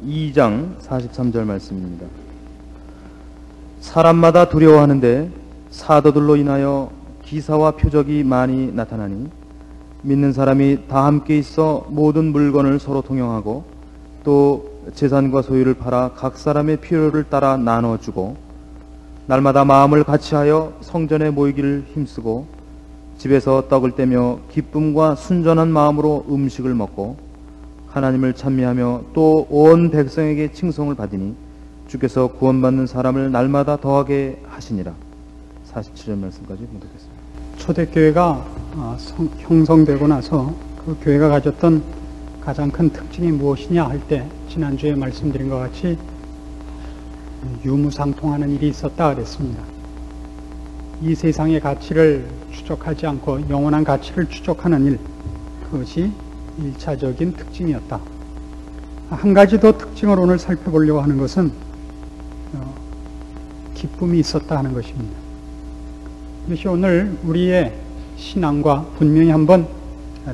2장 43절 말씀입니다. 사람마다 두려워하는데 사도들로 인하여 기사와 표적이 많이 나타나니 믿는 사람이 다 함께 있어 모든 물건을 서로 통용하고 또 재산과 소유를 팔아 각 사람의 필요를 따라 나눠주고 날마다 마음을 같이하여 성전에 모이기를 힘쓰고 집에서 떡을 떼며 기쁨과 순전한 마음으로 음식을 먹고 하나님을 찬미하며 또 온 백성에게 칭송을 받으니 주께서 구원받는 사람을 날마다 더하게 하시니라. 47절 말씀까지 봉독했습니다. 초대교회가 형성되고 나서 그 교회가 가졌던 가장 큰 특징이 무엇이냐 할 때 지난주에 말씀드린 것 같이 유무상통하는 일이 있었다 그랬습니다. 이 세상의 가치를 추적하지 않고 영원한 가치를 추적하는 일, 그것이 1차적인 특징이었다. 한 가지 더 특징을 오늘 살펴보려고 하는 것은 기쁨이 있었다 하는 것입니다. 이것이 오늘 우리의 신앙과 분명히 한번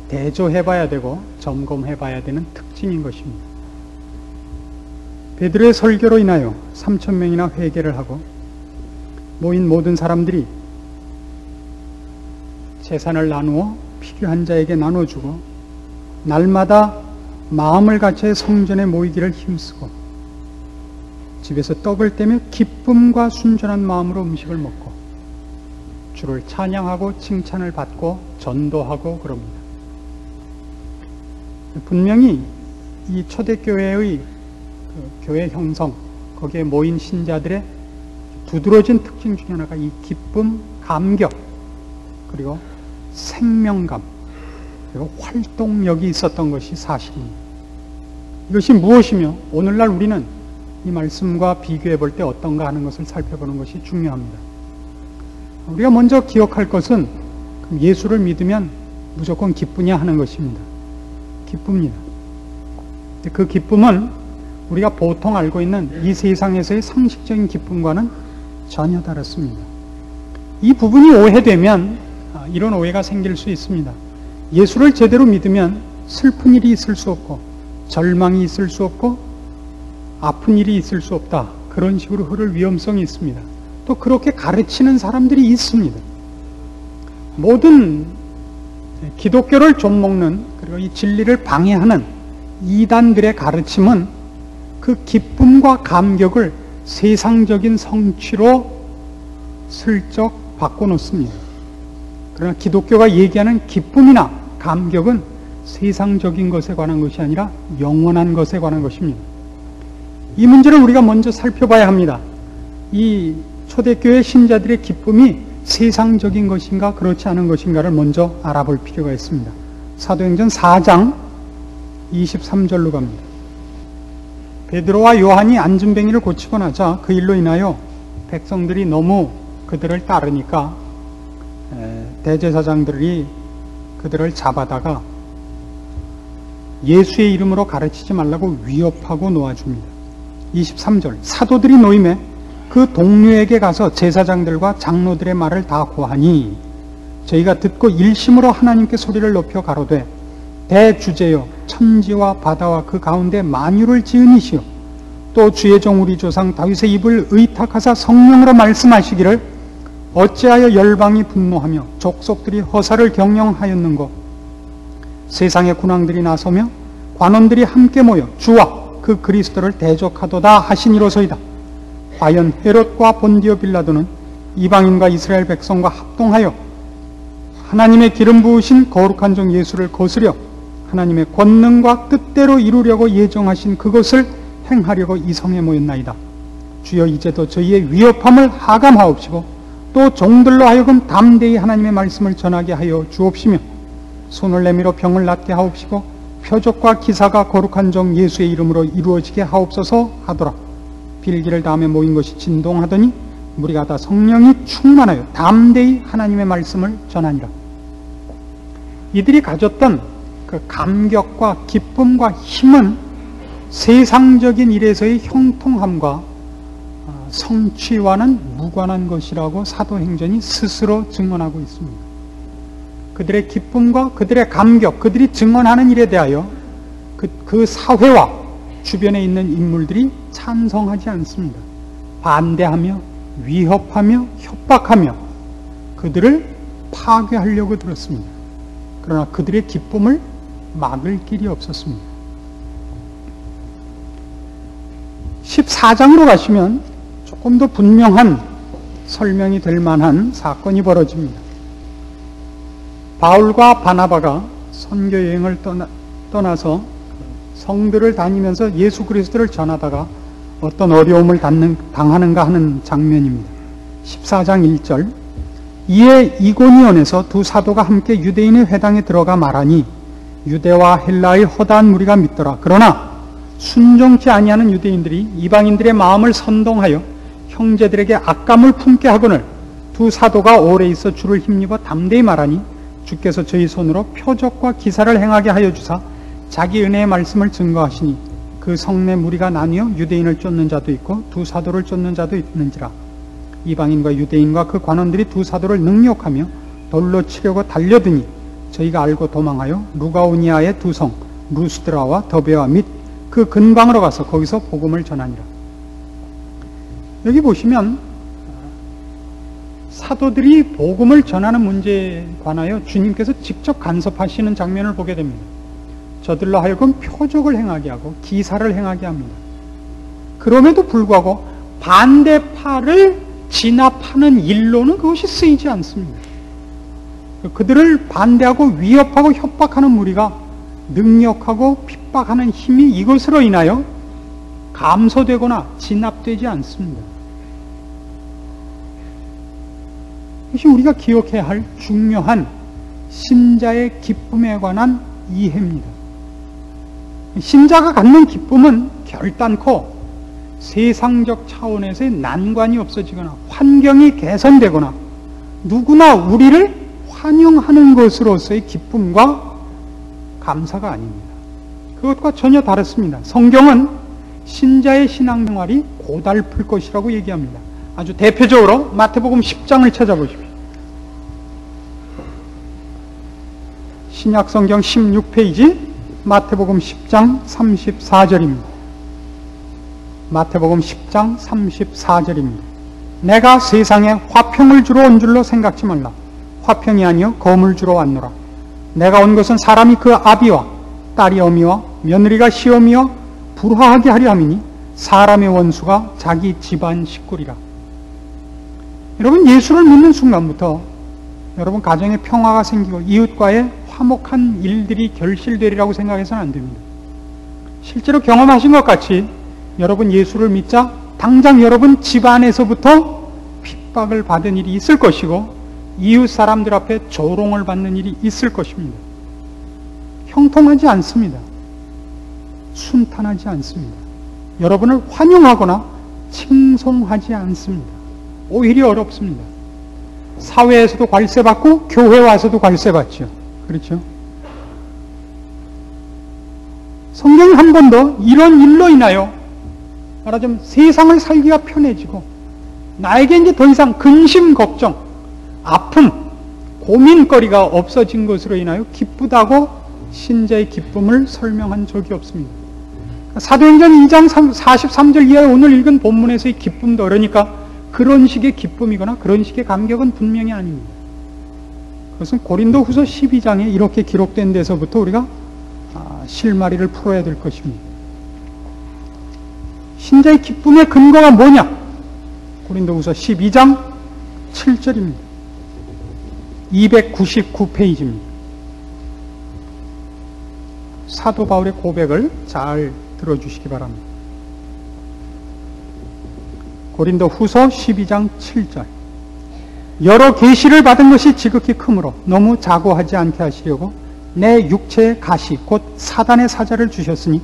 대조해 봐야 되고 점검해 봐야 되는 특징인 것입니다. 베드로의 설교로 인하여 3,000명이나 회개를 하고 모인 모든 사람들이 재산을 나누어 필요한 자에게 나눠주고 날마다 마음을 같이 성전에 모이기를 힘쓰고 집에서 떡을 떼며 기쁨과 순전한 마음으로 음식을 먹고 주를 찬양하고 칭찬을 받고 전도하고 그럽니다. 분명히 이 초대교회의 교회 형성, 거기에 모인 신자들의 두드러진 특징 중에 하나가 이 기쁨, 감격, 그리고 생명감, 그리고 활동력이 있었던 것이 사실입니다. 이것이 무엇이며 오늘날 우리는 이 말씀과 비교해 볼 때 어떤가 하는 것을 살펴보는 것이 중요합니다. 우리가 먼저 기억할 것은 예수를 믿으면 무조건 기쁘냐 하는 것입니다. 기쁩니다. 그 기쁨은 우리가 보통 알고 있는 이 세상에서의 상식적인 기쁨과는 전혀 다릅니다. 이 부분이 오해되면 이런 오해가 생길 수 있습니다. 예수를 제대로 믿으면 슬픈 일이 있을 수 없고 절망이 있을 수 없고 아픈 일이 있을 수 없다. 그런 식으로 흐를 위험성이 있습니다. 또 그렇게 가르치는 사람들이 있습니다. 모든 기독교를 좀먹는 그리고 이 진리를 방해하는 이단들의 가르침은 그 기쁨과 감격을 세상적인 성취로 슬쩍 바꿔놓습니다. 그러나 기독교가 얘기하는 기쁨이나 감격은 세상적인 것에 관한 것이 아니라 영원한 것에 관한 것입니다. 이 문제를 우리가 먼저 살펴봐야 합니다. 이 초대교회 신자들의 기쁨이 세상적인 것인가 그렇지 않은 것인가를 먼저 알아볼 필요가 있습니다. 사도행전 4장 23절로 갑니다. 베드로와 요한이 안진뱅이를 고치고 나자 그 일로 인하여 백성들이 너무 그들을 따르니까 대제사장들이 그들을 잡아다가 예수의 이름으로 가르치지 말라고 위협하고 놓아줍니다. 23절 사도들이 노임에 그 동료에게 가서 제사장들과 장로들의 말을 다 고하니 저희가 듣고 일심으로 하나님께 소리를 높여 가로되 대주제여 천지와 바다와 그 가운데 만유를 지은 이시여 또 주의 종 우리 조상 다윗의 입을 의탁하사 성령으로 말씀하시기를 어찌하여 열방이 분노하며 족속들이 허사를 경영하였는고 세상의 군왕들이 나서며 관원들이 함께 모여 주와 그 그리스도를 대적하도다 하시니로소이다. 과연 헤롯과 본디오 빌라도는 이방인과 이스라엘 백성과 합동하여 하나님의 기름 부으신 거룩한 종 예수를 거스려 하나님의 권능과 뜻대로 이루려고 예정하신 그것을 행하려고 이 성에 모였나이다. 주여 이제도 저희의 위협함을 하감하옵시고 또 종들로 하여금 담대히 하나님의 말씀을 전하게 하여 주옵시며 손을 내밀어 병을 낫게 하옵시고 표적과 기사가 거룩한 종 예수의 이름으로 이루어지게 하옵소서 하더라. 빌기를 다음에 모인 것이 진동하더니 무리가 다 성령이 충만하여 담대히 하나님의 말씀을 전하니라. 이들이 가졌던 그 감격과 기쁨과 힘은 세상적인 일에서의 형통함과 성취와는 무관한 것이라고 사도행전이 스스로 증언하고 있습니다. 그들의 기쁨과 그들의 감격, 그들이 증언하는 일에 대하여 그 사회와 주변에 있는 인물들이 찬성하지 않습니다. 반대하며 위협하며 협박하며 그들을 파괴하려고 들었습니다. 그러나 그들의 기쁨을 막을 길이 없었습니다. 14장으로 가시면 조금 더 분명한 설명이 될 만한 사건이 벌어집니다. 바울과 바나바가 선교 여행을 떠나서 성들을 다니면서 예수 그리스도를 전하다가 어떤 어려움을 당하는가 하는 장면입니다. 14장 1절 이에 이고니온에서 두 사도가 함께 유대인의 회당에 들어가 말하니 유대와 헬라의 허다한 무리가 믿더라. 그러나 순종치 아니하는 유대인들이 이방인들의 마음을 선동하여 형제들에게 악감을 품게 하거늘 두 사도가 오래 있어 주를 힘입어 담대히 말하니 주께서 저희 손으로 표적과 기사를 행하게 하여 주사 자기 은혜의 말씀을 증거하시니 그 성내 무리가 나뉘어 유대인을 쫓는 자도 있고 두 사도를 쫓는 자도 있는지라. 이방인과 유대인과 그 관원들이 두 사도를 능욕하며 돌로 치려고 달려드니 저희가 알고 도망하여 루가오니아의 두 성 루스드라와 더베와 및 그 근방으로 가서 거기서 복음을 전하니라. 여기 보시면 사도들이 복음을 전하는 문제에 관하여 주님께서 직접 간섭하시는 장면을 보게 됩니다. 저들로 하여금 표적을 행하게 하고 기사를 행하게 합니다. 그럼에도 불구하고 반대파를 진압하는 일로는 그것이 쓰이지 않습니다. 그들을 반대하고 위협하고 협박하는 무리가 능력하고 핍박하는 힘이 이것으로 인하여 감소되거나 진압되지 않습니다. 이것이 우리가 기억해야 할 중요한 신자의 기쁨에 관한 이해입니다. 신자가 갖는 기쁨은 결단코 세상적 차원에서의 난관이 없어지거나 환경이 개선되거나 누구나 우리를 환영하는 것으로서의 기쁨과 감사가 아닙니다. 그것과 전혀 다릅니다. 성경은 신자의 신앙생활이 고달플 것이라고 얘기합니다. 아주 대표적으로 마태복음 10장을 찾아보십시오. 신약성경 16페이지 마태복음 10장 34절입니다. 마태복음 10장 34절입니다. 내가 세상에 화평을 주러 온 줄로 생각지 말라. 화평이 아니요 검을 주러 왔노라. 내가 온 것은 사람이 그 아비와 딸이 어미와 며느리가 시어미와 불화하게 하려 함이니 사람의 원수가 자기 집안 식구리라. 여러분, 예수를 믿는 순간부터 여러분 가정에 평화가 생기고 이웃과의 화목한 일들이 결실되리라고 생각해서는 안 됩니다. 실제로 경험하신 것 같이 여러분 예수를 믿자 당장 여러분 집안에서부터 핍박을 받은 일이 있을 것이고 이웃 사람들 앞에 조롱을 받는 일이 있을 것입니다. 형통하지 않습니다. 순탄하지 않습니다. 여러분을 환영하거나 칭송하지 않습니다. 오히려 어렵습니다. 사회에서도 관세받고 교회 와서도 관세받죠. 그렇죠? 성경이 한 번 더 이런 일로 인하여 말하자면 세상을 살기가 편해지고 나에게 이제 더 이상 근심, 걱정, 아픔, 고민거리가 없어진 것으로 인하여 기쁘다고 신자의 기쁨을 설명한 적이 없습니다. 사도행전 2장 43절 이하의 오늘 읽은 본문에서의 기쁨도 그러니까 그런 식의 기쁨이거나 그런 식의 감격은 분명히 아닙니다. 그것은 고린도 후서 12장에 이렇게 기록된 데서부터 우리가 실마리를 풀어야 될 것입니다. 신자의 기쁨의 근거가 뭐냐? 고린도 후서 12장 7절입니다. 299페이지입니다. 사도 바울의 고백을 잘 들어주시기 바랍니다. 고린도 후서 12장 7절 여러 계시를 받은 것이 지극히 크므로 너무 자고하지 않게 하시려고 내 육체의 가시 곧 사단의 사자를 주셨으니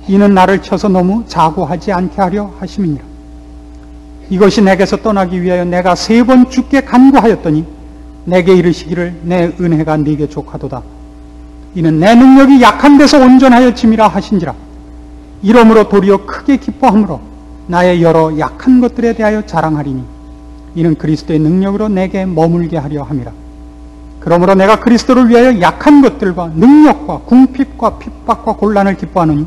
이는 나를 쳐서 너무 자고하지 않게 하려 하심이니라. 이것이 내게서 떠나기 위하여 내가 3번 주께 간구하였더니 내게 이르시기를 내 은혜가 네게 족하도다. 이는 내 능력이 약한 데서 온전하여 짐이라 하신지라. 이러므로 도리어 크게 기뻐함으로 나의 여러 약한 것들에 대하여 자랑하리니 이는 그리스도의 능력으로 내게 머물게 하려 함이라. 그러므로 내가 그리스도를 위하여 약한 것들과 능력과 궁핍과 핍박과 곤란을 기뻐하노니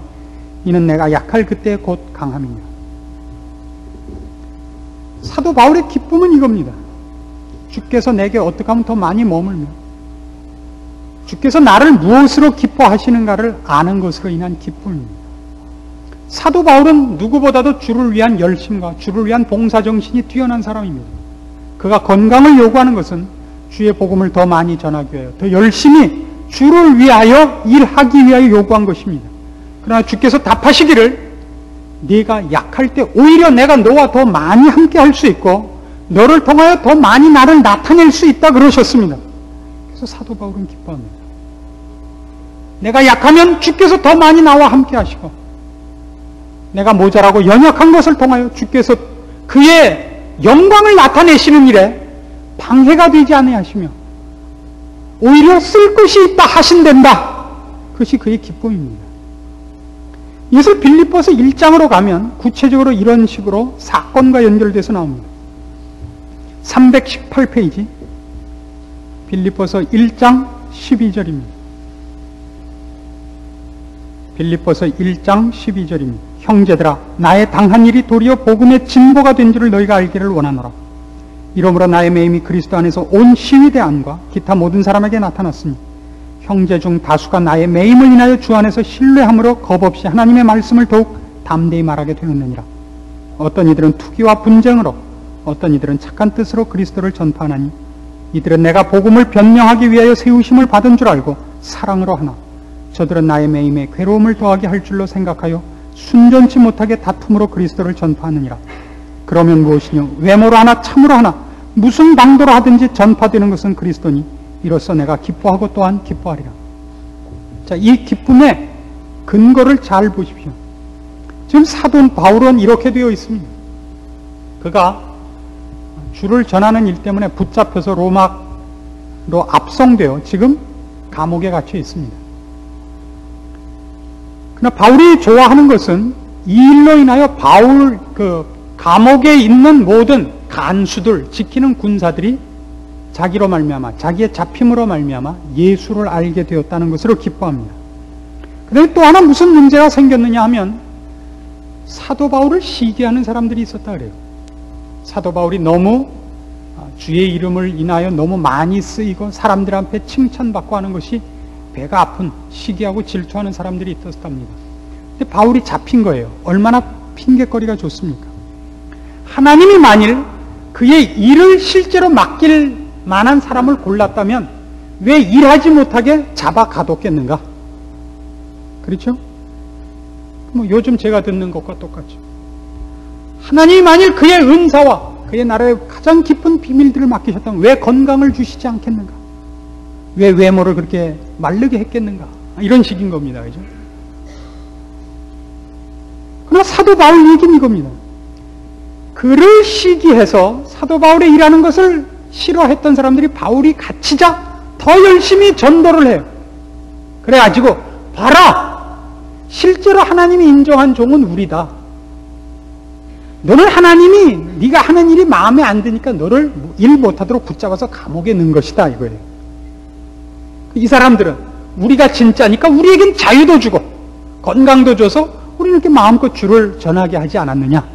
이는 내가 약할 그때 곧 강함이니라. 사도 바울의 기쁨은 이겁니다. 주께서 내게 어떻게 하면 더 많이 머물며 주께서 나를 무엇으로 기뻐하시는가를 아는 것으로 인한 기쁨입니다. 사도 바울은 누구보다도 주를 위한 열심과 주를 위한 봉사정신이 뛰어난 사람입니다. 그가 건강을 요구하는 것은 주의 복음을 더 많이 전하기 위하여 더 열심히 주를 위하여 일하기 위하여 요구한 것입니다. 그러나 주께서 답하시기를 네가 약할 때 오히려 내가 너와 더 많이 함께 할 수 있고 너를 통하여 더 많이 나를 나타낼 수 있다 그러셨습니다. 그래서 사도 바울은 기뻐합니다. 내가 약하면 주께서 더 많이 나와 함께 하시고 내가 모자라고 연약한 것을 통하여 주께서 그의 영광을 나타내시는 일에 방해가 되지 아니하시며 오히려 쓸 것이 있다 하신댄다. 그것이 그의 기쁨입니다. 이것을 빌립보서 1장으로 가면 구체적으로 이런 식으로 사건과 연결돼서 나옵니다. 318페이지 빌립보서 1장 12절입니다. 빌립보서 1장 12절입니다. 형제들아 나의 당한 일이 도리어 복음의 진보가 된 줄을 너희가 알기를 원하노라. 이러므로 나의 매임이 그리스도 안에서 온 시위대 안과 기타 모든 사람에게 나타났으니 형제 중 다수가 나의 매임을 인하여 주 안에서 신뢰함으로 겁없이 하나님의 말씀을 더욱 담대히 말하게 되었느니라. 어떤 이들은 투기와 분쟁으로 어떤 이들은 착한 뜻으로 그리스도를 전파하나니 이들은 내가 복음을 변명하기 위하여 세우심을 받은 줄 알고 사랑으로 하나 저들은 나의 매임에 괴로움을 더하게 할 줄로 생각하여 순전치 못하게 다툼으로 그리스도를 전파하느니라. 그러면 무엇이냐 외모로 하나 참으로 하나 무슨 방도로 하든지 전파되는 것은 그리스도니 이로써 내가 기뻐하고 또한 기뻐하리라. 자, 이 기쁨의 근거를 잘 보십시오. 지금 사도 바울은 이렇게 되어 있습니다. 그가 주를 전하는 일 때문에 붙잡혀서 로마로 압송되어 지금 감옥에 갇혀 있습니다. 그러나 바울이 좋아하는 것은 이 일로 인하여 바울 감옥에 있는 모든 간수들, 지키는 군사들이 자기로 말미암아 자기의 잡힘으로 말미암아 예수를 알게 되었다는 것으로 기뻐합니다. 그다음에 또 하나 무슨 문제가 생겼느냐 하면 사도 바울을 시기하는 사람들이 있었다 그래요. 사도 바울이 너무 주의 이름을 인하여 너무 많이 쓰이고 사람들 앞에 칭찬받고 하는 것이 배가 아픈 시기하고 질투하는 사람들이 있었답니다. 근데 바울이 잡힌 거예요. 얼마나 핑계거리가 좋습니까? 하나님이 만일 그의 일을 실제로 맡길 만한 사람을 골랐다면 왜 일하지 못하게 잡아 가뒀겠는가? 그렇죠? 뭐 요즘 제가 듣는 것과 똑같죠. 하나님이 만일 그의 은사와 그의 나라의 가장 깊은 비밀들을 맡기셨다면 왜 건강을 주시지 않겠는가? 왜 외모를 그렇게 마르게 했겠는가? 이런 식인 겁니다. 그죠? 그러나 사도 바울 얘기는 이겁니다. 그를 시기해서 사도 바울의 일하는 것을 싫어했던 사람들이 바울이 갇히자 더 열심히 전도를 해요. 그래가지고 봐라! 실제로 하나님이 인정한 종은 우리다. 너는 하나님이 네가 하는 일이 마음에 안 드니까 너를 일 못하도록 붙잡아서 감옥에 넣은 것이다 이거예요. 이 사람들은 우리가 진짜니까 우리에겐 자유도 주고 건강도 줘서 우리는 이렇게 마음껏 주를 전하게 하지 않았느냐.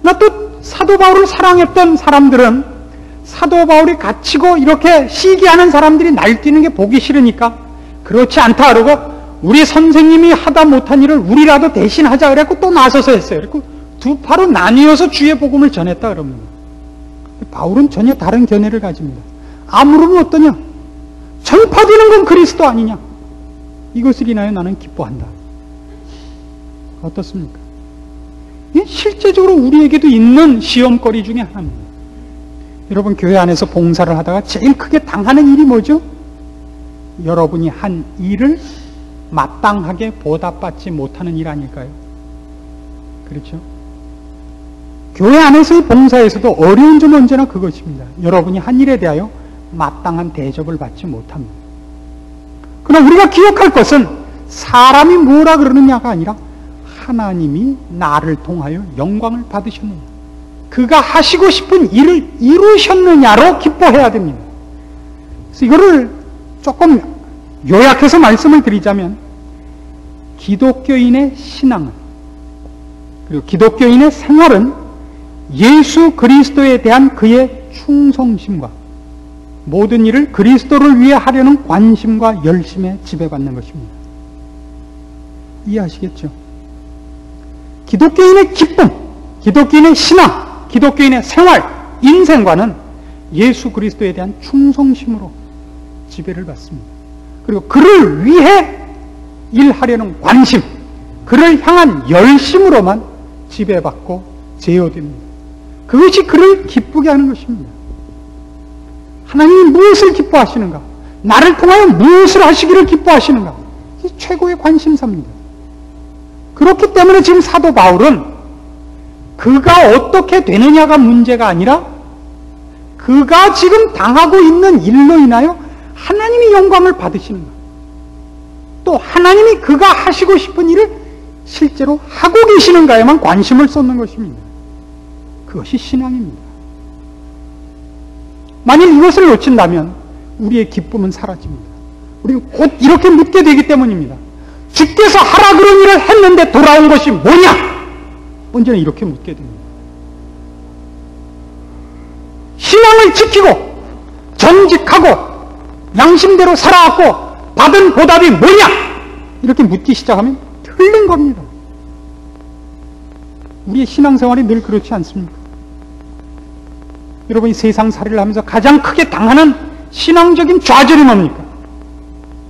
나 또 사도 바울을 사랑했던 사람들은 사도 바울이 갇히고 이렇게 시기하는 사람들이 날뛰는 게 보기 싫으니까 그렇지 않다 그러고 우리 선생님이 하다 못한 일을 우리라도 대신 하자 그랬고 또 나서서 했어요. 그리고 두 파로 나뉘어서 주의 복음을 전했다 그럽니다. 바울은 전혀 다른 견해를 가집니다. 아무르면 어떠냐? 전파되는 건 그리스도 아니냐? 이것을 인하여 나는 기뻐한다. 어떻습니까? 실제적으로 우리에게도 있는 시험거리 중에 하나입니다. 여러분 교회 안에서 봉사를 하다가 제일 크게 당하는 일이 뭐죠? 여러분이 한 일을 마땅하게 보답받지 못하는 일 아닐까요? 그렇죠? 교회 안에서의 봉사에서도 어려운 점은 언제나 그것입니다. 여러분이 한 일에 대하여 마땅한 대접을 받지 못합니다. 그러나 우리가 기억할 것은 사람이 뭐라 그러느냐가 아니라 하나님이 나를 통하여 영광을 받으셨느냐, 그가 하시고 싶은 일을 이루셨느냐로 기뻐해야 됩니다. 그래서 이거를 조금 요약해서 말씀을 드리자면 기독교인의 신앙은, 그리고 기독교인의 생활은 예수 그리스도에 대한 그의 충성심과 모든 일을 그리스도를 위해 하려는 관심과 열심에 지배받는 것입니다. 이해하시겠죠? 기독교인의 기쁨, 기독교인의 신앙, 기독교인의 생활, 인생관은 예수 그리스도에 대한 충성심으로 지배를 받습니다. 그리고 그를 위해 일하려는 관심, 그를 향한 열심으로만 지배받고 제어됩니다. 그것이 그를 기쁘게 하는 것입니다. 하나님이 무엇을 기뻐하시는가? 나를 통하여 무엇을 하시기를 기뻐하시는가? 이게 최고의 관심사입니다. 그렇기 때문에 지금 사도 바울은 그가 어떻게 되느냐가 문제가 아니라 그가 지금 당하고 있는 일로 인하여 하나님이 영광을 받으시는가? 또 하나님이 그가 하시고 싶은 일을 실제로 하고 계시는가에만 관심을 쏟는 것입니다. 그것이 신앙입니다. 만일 이것을 놓친다면 우리의 기쁨은 사라집니다. 우리는 곧 이렇게 묻게 되기 때문입니다. 주께서 하라 그런 일을 했는데 돌아온 것이 뭐냐? 언제나 이렇게 묻게 됩니다. 신앙을 지키고 정직하고 양심대로 살아왔고 받은 보답이 뭐냐? 이렇게 묻기 시작하면 틀린 겁니다. 우리의 신앙생활이 늘 그렇지 않습니까? 여러분이 세상살이를 하면서 가장 크게 당하는 신앙적인 좌절이 뭡니까?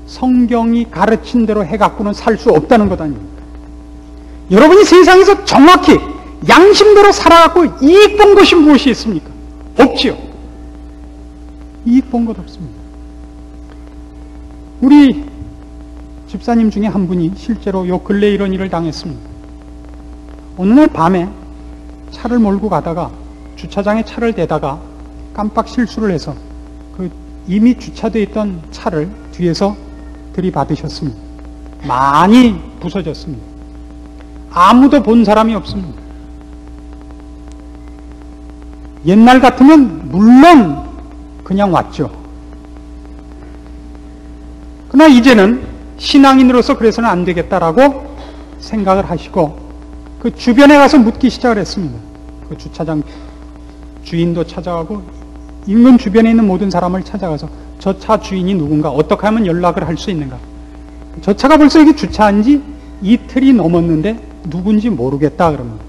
성경이 가르친 대로 해갖고는 살 수 없다는 것 아닙니까? 여러분이 세상에서 정확히 양심대로 살아갖고 이익 본 것이 무엇이 있습니까? 없지요. 이익 본 것 없습니다. 우리 집사님 중에 한 분이 실제로 요 근래 이런 일을 당했습니다. 어느 날 밤에 차를 몰고 가다가 주차장에 차를 대다가 깜빡 실수를 해서 그 이미 주차되어 있던 차를 뒤에서 들이받으셨습니다. 많이 부서졌습니다. 아무도 본 사람이 없습니다. 옛날 같으면 물론 그냥 왔죠. 그러나 이제는 신앙인으로서 그래서는 안 되겠다라고 생각을 하시고 그 주변에 가서 묻기 시작을 했습니다. 그 주차장 주인도 찾아가고 인근 주변에 있는 모든 사람을 찾아가서 저 차 주인이 누군가, 어떻게 하면 연락을 할 수 있는가. 저 차가 벌써 여기 주차한 지 이틀이 넘었는데 누군지 모르겠다 그럽니다.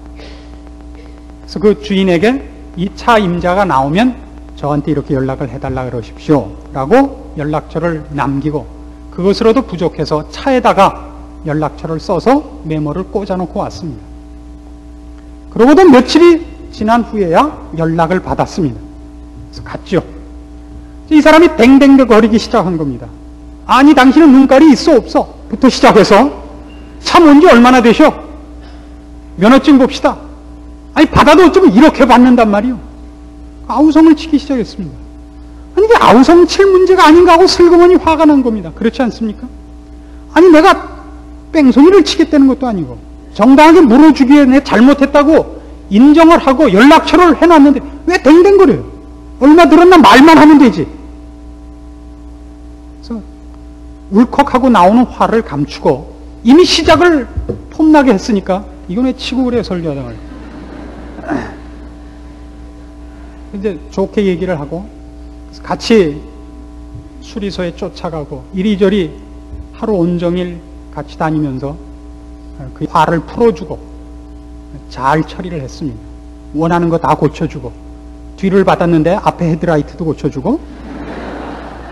그래서 그 주인에게 이 차 임자가 나오면 저한테 이렇게 연락을 해달라 그러십시오 라고 연락처를 남기고, 그것으로도 부족해서 차에다가 연락처를 써서 메모를 꽂아놓고 왔습니다. 그러고도 며칠이 지난 후에야 연락을 받았습니다. 그래서 갔죠. 이 사람이 댕댕댕 거리기 시작한 겁니다. 아니 당신은 눈깔이 있어 없어? 부터 시작해서 차 뭔지 얼마나 되셔? 면허증 봅시다. 아니 받아도 어쩌면 이렇게 받는단 말이요. 아우성을 치기 시작했습니다. 아니 이게 아우성 칠 문제가 아닌가 하고 슬그머니 화가 난 겁니다. 그렇지 않습니까? 아니 내가 뺑소니를 치겠다는 것도 아니고 정당하게 물어주기 위해 내 잘못했다고 인정을 하고 연락처를 해놨는데 왜 댕댕거려요? 얼마 들었나 말만 하면 되지. 그래서 울컥하고 나오는 화를 감추고 이미 시작을 폼나게 했으니까 이건 왜 치고 그래요 설교하다가. 이제 좋게 얘기를 하고 같이 수리소에 쫓아가고 이리저리 하루 온종일 같이 다니면서 그 화를 풀어주고 잘 처리를 했습니다. 원하는 거 다 고쳐주고 뒤를 받았는데 앞에 헤드라이트도 고쳐주고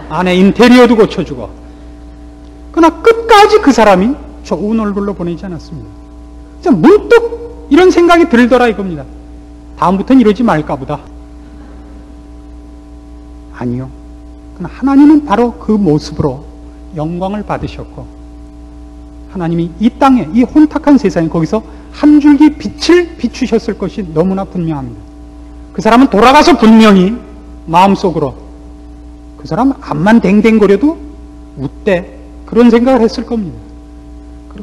안에 인테리어도 고쳐주고, 그러나 끝까지 그 사람이 좋은 얼굴로 보내지 않았습니다. 진짜 문득 이런 생각이 들더라 이겁니다. 다음부터는 이러지 말까 보다. 아니요. 그러나 하나님은 바로 그 모습으로 영광을 받으셨고 하나님이 이 땅에 이 혼탁한 세상에 거기서 한 줄기 빛을 비추셨을 것이 너무나 분명합니다. 그 사람은 돌아가서 분명히 마음속으로 그 사람 앞만 댕댕거려도 웃대 그런 생각을 했을 겁니다.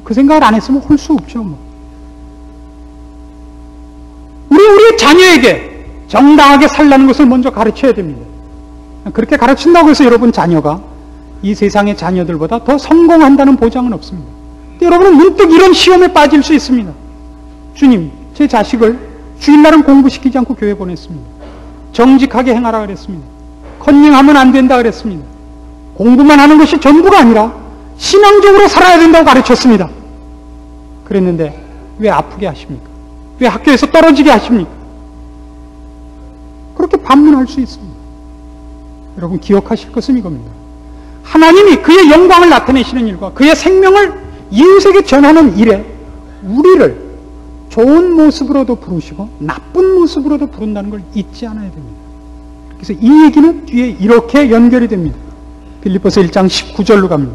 그 생각을 안 했으면 할 수 없죠. 뭐. 우리의 자녀에게 정당하게 살라는 것을 먼저 가르쳐야 됩니다. 그렇게 가르친다고 해서 여러분 자녀가 이 세상의 자녀들보다 더 성공한다는 보장은 없습니다. 여러분은 문득 이런 시험에 빠질 수 있습니다. 주님, 제 자식을 주일날은 공부시키지 않고 교회 보냈습니다. 정직하게 행하라 그랬습니다. 컨닝하면 안 된다 그랬습니다. 공부만 하는 것이 전부가 아니라 신앙적으로 살아야 된다고 가르쳤습니다. 그랬는데 왜 아프게 하십니까? 왜 학교에서 떨어지게 하십니까? 그렇게 반문할 수 있습니다. 여러분 기억하실 것은 이겁니다. 하나님이 그의 영광을 나타내시는 일과 그의 생명을 이웃에게 전하는 일에 우리를 좋은 모습으로도 부르시고 나쁜 모습으로도 부른다는 걸 잊지 않아야 됩니다. 그래서 이 얘기는 뒤에 이렇게 연결이 됩니다. 빌립보서 1장 19절로 갑니다.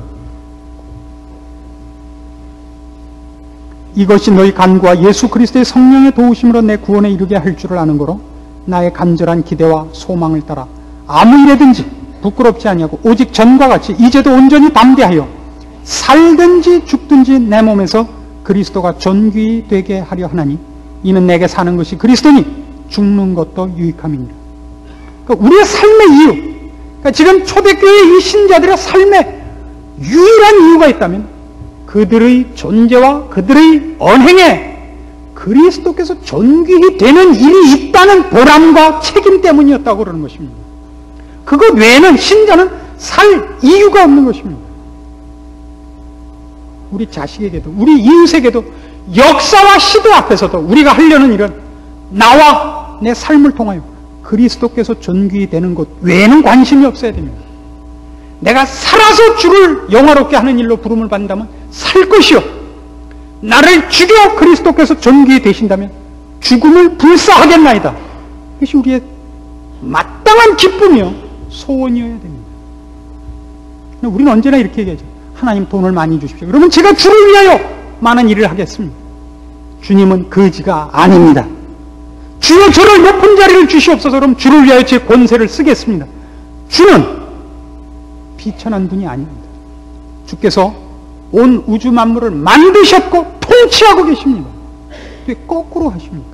이것이 너희 간구와 예수 그리스도의 성령의 도우심으로 내 구원에 이르게 할 줄을 아는 거로 나의 간절한 기대와 소망을 따라 아무 일에든지 부끄럽지 아니하고 오직 전과 같이 이제도 온전히 담대하여 살든지 죽든지 내 몸에서 그리스도가 존귀 되게 하려 하나니 이는 내게 사는 것이 그리스도니 죽는 것도 유익함이니라. 그러니까 우리의 삶의 이유, 그러니까 지금 초대교회 이 신자들의 삶에 유일한 이유가 있다면 그들의 존재와 그들의 언행에 그리스도께서 존귀히 되는 일이 있다는 보람과 책임 때문이었다고 그러는 것입니다. 그것 외에는 신자는 살 이유가 없는 것입니다. 우리 자식에게도 우리 이웃에게도 역사와 시대 앞에서도 우리가 하려는 일은 나와 내 삶을 통하여 그리스도께서 존귀히 되는 것 외에는 관심이 없어야 됩니다. 내가 살아서 주를 영화롭게 하는 일로 부름을 받는다면 살 것이요, 나를 죽여 그리스도께서 존귀히 되신다면 죽음을 불사하겠나이다. 이것이 우리의 마땅한 기쁨이요 소원이어야 됩니다. 우리는 언제나 이렇게 얘기하죠. 하나님 돈을 많이 주십시오. 그러면 제가 주를 위하여 많은 일을 하겠습니다. 주님은 거지가 아닙니다. 주여 저를 높은 자리를 주시옵소서. 그럼 주를 위하여 제 권세를 쓰겠습니다. 주는 비천한 분이 아닙니다. 주께서 온 우주 만물을 만드셨고 통치하고 계십니다. 왜 거꾸로 하십니까?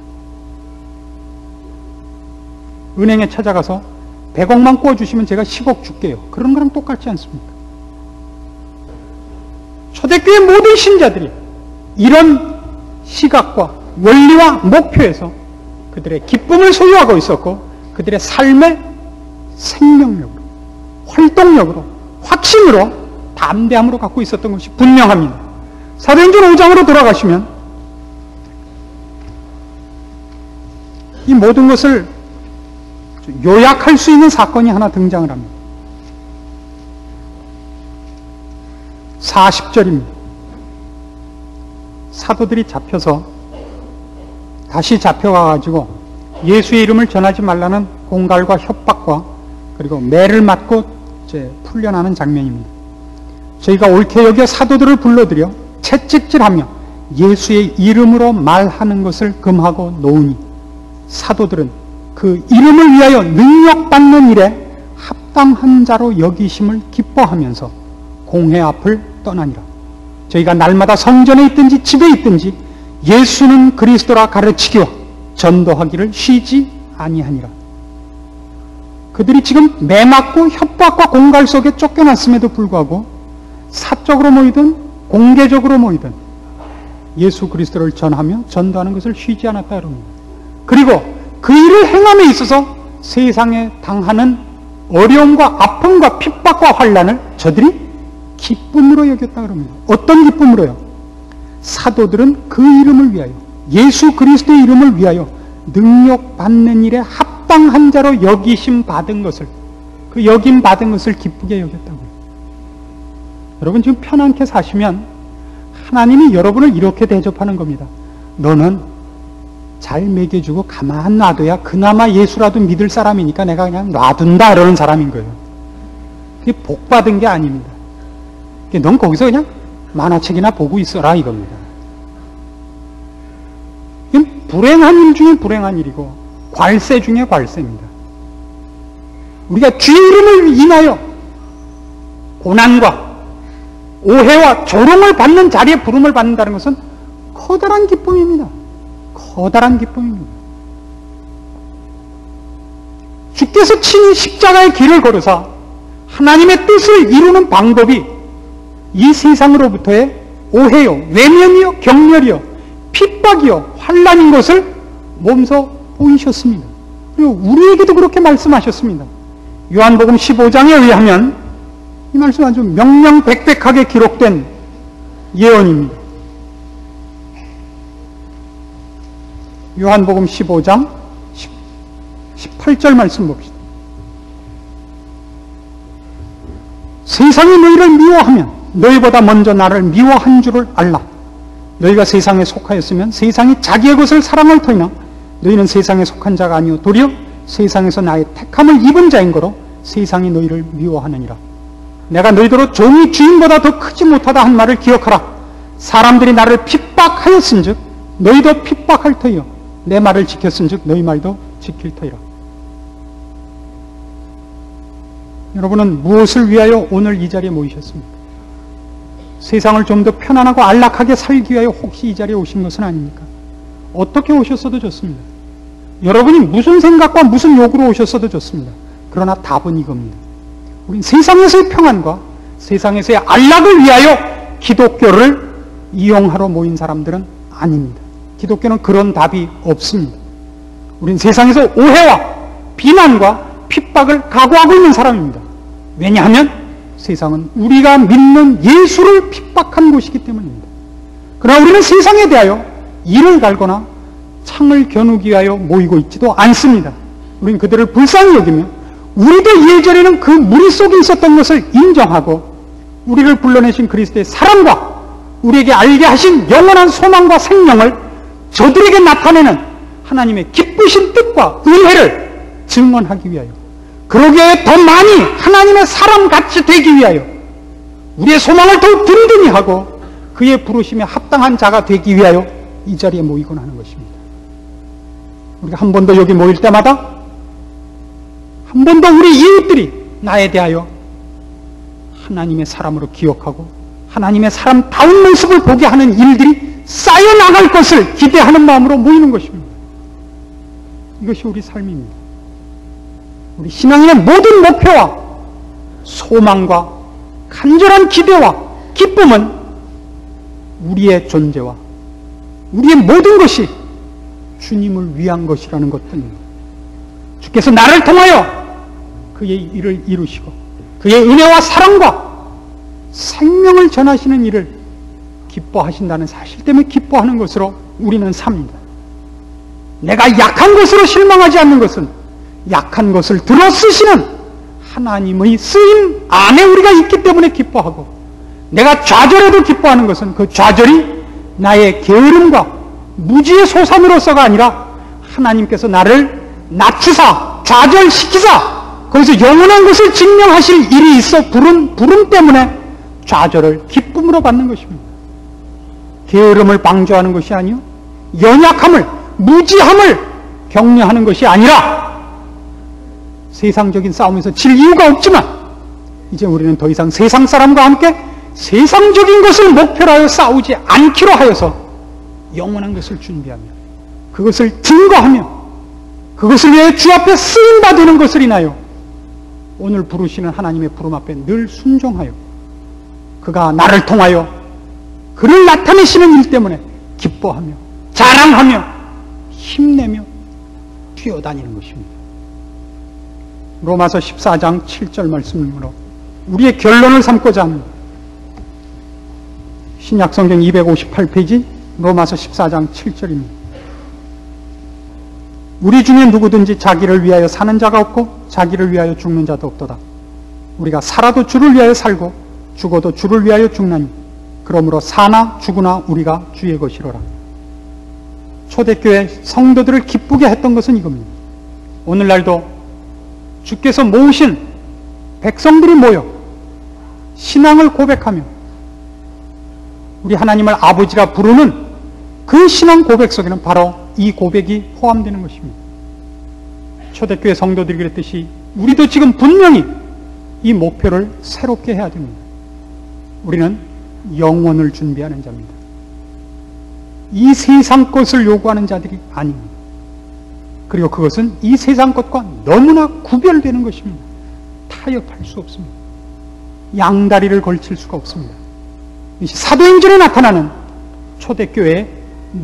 은행에 찾아가서 100억만 꿔주시면 제가 10억 줄게요. 그런 거랑 똑같지 않습니까? 초대교회 모든 신자들이 이런 시각과 원리와 목표에서 그들의 기쁨을 소유하고 있었고 그들의 삶의 생명력으로, 활동력으로, 확신으로, 담대함으로 갖고 있었던 것이 분명합니다. 사도행전 5장으로 돌아가시면 이 모든 것을 요약할 수 있는 사건이 하나 등장을 합니다. 40절입니다. 사도들이 잡혀서 다시 잡혀가가지고 예수의 이름을 전하지 말라는 공갈과 협박과 그리고 매를 맞고 이제 풀려나는 장면입니다. 저희가 옳게 여겨 사도들을 불러들여 채찍질하며 예수의 이름으로 말하는 것을 금하고 놓으니 사도들은 그 이름을 위하여 능력받는 일에 합당한 자로 여기심을 기뻐하면서 공회 앞을 떠나니라. 저희가 날마다 성전에 있든지 집에 있든지 예수는 그리스도라 가르치기와 전도하기를 쉬지 아니하니라. 그들이 지금 매맞고 협박과 공갈 속에 쫓겨났음에도 불구하고 사적으로 모이든 공개적으로 모이든 예수 그리스도를 전하며 전도하는 것을 쉬지 않았다 그럽니다. 그리고 그 일을 행함에 있어서 세상에 당하는 어려움과 아픔과 핍박과 환난을 저들이 기쁨으로 여겼다 그럽니다. 어떤 기쁨으로요? 사도들은 그 이름을 위하여, 예수 그리스도의 이름을 위하여 능력받는 일에 합당한 자로 여기심 받은 것을, 그 여김 받은 것을 기쁘게 여겼다고요. 여러분 지금 편안케 사시면 하나님이 여러분을 이렇게 대접하는 겁니다. 너는 잘 먹여주고 가만 놔둬야 그나마 예수라도 믿을 사람이니까 내가 그냥 놔둔다 이러는 사람인 거예요. 그게 복 받은 게 아닙니다. 넌 거기서 그냥 만화책이나 보고 있어라 이겁니다. 이건 불행한 일 중에 불행한 일이고 괄세 중에 괄세입니다. 우리가 주의 이름을 인하여 고난과 오해와 조롱을 받는 자리에 부름을 받는다는 것은 커다란 기쁨입니다. 커다란 기쁨입니다. 주께서 친히 십자가의 길을 걸으사 하나님의 뜻을 이루는 방법이 이 세상으로부터의 오해요, 외면이요, 경멸이요, 핍박이요, 환난인 것을 몸소 보이셨습니다. 그리고 우리에게도 그렇게 말씀하셨습니다. 요한복음 15장에 의하면 이 말씀 아주 명명백백하게 기록된 예언입니다. 요한복음 15장 18절 말씀 봅시다. 세상이 너희를 미워하면 너희보다 먼저 나를 미워한 줄을 알라. 너희가 세상에 속하였으면 세상이 자기의 것을 사랑할 터이나 너희는 세상에 속한 자가 아니요 도리어 세상에서 나의 택함을 입은 자인 거로 세상이 너희를 미워하느니라. 내가 너희더러 종이 주인보다 더 크지 못하다 한 말을 기억하라. 사람들이 나를 핍박하였은즉 너희도 핍박할 터이요 내 말을 지켰은즉 너희 말도 지킬 터이라. 여러분은 무엇을 위하여 오늘 이 자리에 모이셨습니까? 세상을 좀 더 편안하고 안락하게 살기 위하여 혹시 이 자리에 오신 것은 아닙니까? 어떻게 오셨어도 좋습니다. 여러분이 무슨 생각과 무슨 욕으로 오셨어도 좋습니다. 그러나 답은 이겁니다. 우린 세상에서의 평안과 세상에서의 안락을 위하여 기독교를 이용하러 모인 사람들은 아닙니다. 기독교는 그런 답이 없습니다. 우린 세상에서 오해와 비난과 핍박을 각오하고 있는 사람입니다. 왜냐하면 세상은 우리가 믿는 예수를 핍박한 곳이기 때문입니다. 그러나 우리는 세상에 대하여 이를 갈거나 창을 겨누기 위하여 모이고 있지도 않습니다. 우리는 그들을 불쌍히 여기며 우리도 예전에는 그 무리 속에 있었던 것을 인정하고 우리를 불러내신 그리스도의 사랑과 우리에게 알게 하신 영원한 소망과 생명을 저들에게 나타내는 하나님의 기쁘신 뜻과 은혜를 증언하기 위하여, 그러기에 더 많이 하나님의 사람같이 되기 위하여 우리의 소망을 더욱 든든히 하고 그의 부르심에 합당한 자가 되기 위하여 이 자리에 모이곤 하는 것입니다. 우리가 한 번 더 여기 모일 때마다 한 번 더 우리 이웃들이 나에 대하여 하나님의 사람으로 기억하고 하나님의 사람다운 모습을 보게 하는 일들이 쌓여나갈 것을 기대하는 마음으로 모이는 것입니다. 이것이 우리 삶입니다. 우리 신앙인의 모든 목표와 소망과 간절한 기대와 기쁨은 우리의 존재와 우리의 모든 것이 주님을 위한 것이라는 것뿐입니다. 주께서 나를 통하여 그의 일을 이루시고 그의 은혜와 사랑과 생명을 전하시는 일을 기뻐하신다는 사실 때문에 기뻐하는 것으로 우리는 삽니다. 내가 약한 것으로 실망하지 않는 것은 약한 것을 들어 쓰시는 하나님의 쓰임 안에 우리가 있기 때문에 기뻐하고, 내가 좌절해도 기뻐하는 것은 그 좌절이 나의 게으름과 무지의 소산으로서가 아니라 하나님께서 나를 낮추사 좌절시키사 거기서 영원한 것을 증명하실 일이 있어 부름 때문에 좌절을 기쁨으로 받는 것입니다. 게으름을 방조하는 것이 아니요 연약함을 무지함을 격려하는 것이 아니라, 세상적인 싸움에서 질 이유가 없지만 이제 우리는 더 이상 세상 사람과 함께 세상적인 것을 목표로 하여 싸우지 않기로 하여서 영원한 것을 준비하며 그것을 증거하며 그것을 위해 주 앞에 쓰임받는 것을 인하여 오늘 부르시는 하나님의 부름 앞에 늘 순종하여 그가 나를 통하여 그를 나타내시는 일 때문에 기뻐하며 자랑하며 힘내며 뛰어다니는 것입니다. 로마서 14장 7절 말씀으로 우리의 결론을 삼고자 합니다. 신약성경 258페이지 로마서 14장 7절입니다. 우리 중에 누구든지 자기를 위하여 사는 자가 없고 자기를 위하여 죽는 자도 없도다. 우리가 살아도 주를 위하여 살고 죽어도 주를 위하여 죽나니 그러므로 사나 죽으나 우리가 주의 것이로라. 초대교회 성도들을 기쁘게 했던 것은 이겁니다. 오늘날도 주께서 모으신 백성들이 모여 신앙을 고백하며 우리 하나님을 아버지라 부르는 그 신앙 고백 속에는 바로 이 고백이 포함되는 것입니다. 초대교회 성도들이 그랬듯이 우리도 지금 분명히 이 목표를 새롭게 해야 됩니다. 우리는 영혼을 준비하는 자입니다. 이 세상 것을 요구하는 자들이 아닙니다. 그리고 그것은 이 세상 것과 너무나 구별되는 것입니다. 타협할 수 없습니다. 양다리를 걸칠 수가 없습니다. 사도행전에 나타나는 초대교회의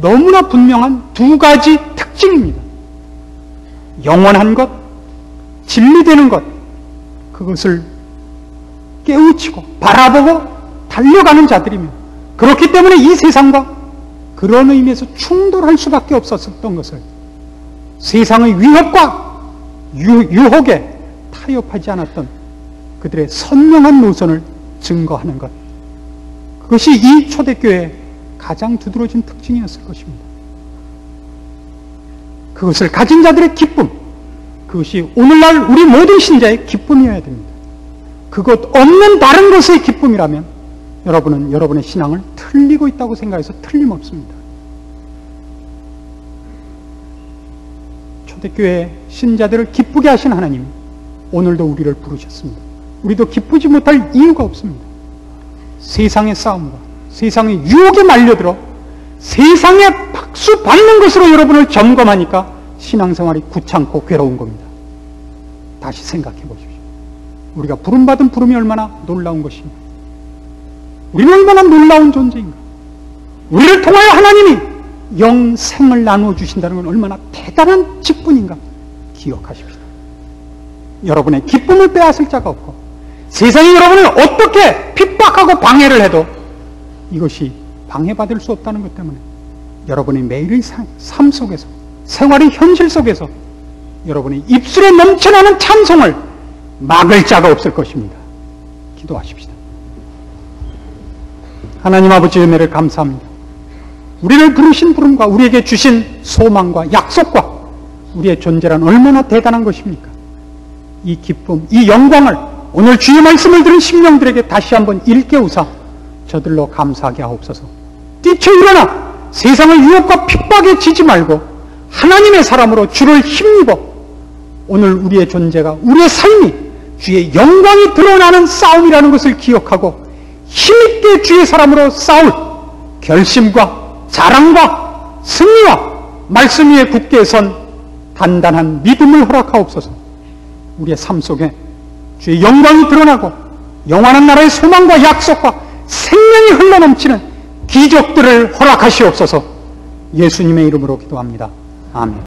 너무나 분명한 두 가지 특징입니다. 영원한 것, 진리되는 것, 그것을 깨우치고 바라보고 달려가는 자들이며, 그렇기 때문에 이 세상과 그런 의미에서 충돌할 수밖에 없었던 것을, 세상의 위협과 유혹에 타협하지 않았던 그들의 선명한 노선을 증거하는 것, 그것이 이 초대교회의 가장 두드러진 특징이었을 것입니다. 그것을 가진 자들의 기쁨, 그것이 오늘날 우리 모든 신자의 기쁨이어야 됩니다. 그것 없는 다른 것의 기쁨이라면 여러분은 여러분의 신앙을 틀리고 있다고 생각해서 틀림없습니다. 초대교회 신자들을 기쁘게 하신 하나님, 오늘도 우리를 부르셨습니다. 우리도 기쁘지 못할 이유가 없습니다. 세상의 싸움과 세상의 유혹에 말려들어 세상의 박수 받는 것으로 여러분을 점검하니까 신앙생활이 구창고 괴로운 겁니다. 다시 생각해 보십시오. 우리가 부름받은 부름이 얼마나 놀라운 것인가. 우리는 얼마나 놀라운 존재인가. 우리를 통하여 하나님이 영생을 나누어주신다는 건 얼마나 대단한 직분인가 기억하십시오. 여러분의 기쁨을 빼앗을 자가 없고, 세상이 여러분을 어떻게 핍박하고 방해를 해도 이것이 방해받을 수 없다는 것 때문에 여러분의 매일의 삶 속에서, 생활의 현실 속에서 여러분의 입술에 넘쳐나는 찬송을 막을 자가 없을 것입니다. 기도하십시다. 하나님 아버지의 은혜를 감사합니다. 우리를 부르신 부름과 우리에게 주신 소망과 약속과 우리의 존재란 얼마나 대단한 것입니까? 이 기쁨, 이 영광을 오늘 주의 말씀을 들은 심령들에게 다시 한번 일깨우사 저들로 감사하게 하옵소서. 뛰쳐 일어나 세상의 유혹과 핍박에 지지 말고 하나님의 사람으로 주를 힘입어 오늘 우리의 존재가, 우리의 삶이 주의 영광이 드러나는 싸움이라는 것을 기억하고 힘있게 주의 사람으로 싸울 결심과 자랑과 승리와 말씀 위에 굳게 선 단단한 믿음을 허락하옵소서. 우리의 삶 속에 주의 영광이 드러나고 영원한 나라의 소망과 약속과 생명이 흘러넘치는 기적들을 허락하시옵소서. 예수님의 이름으로 기도합니다. 아멘.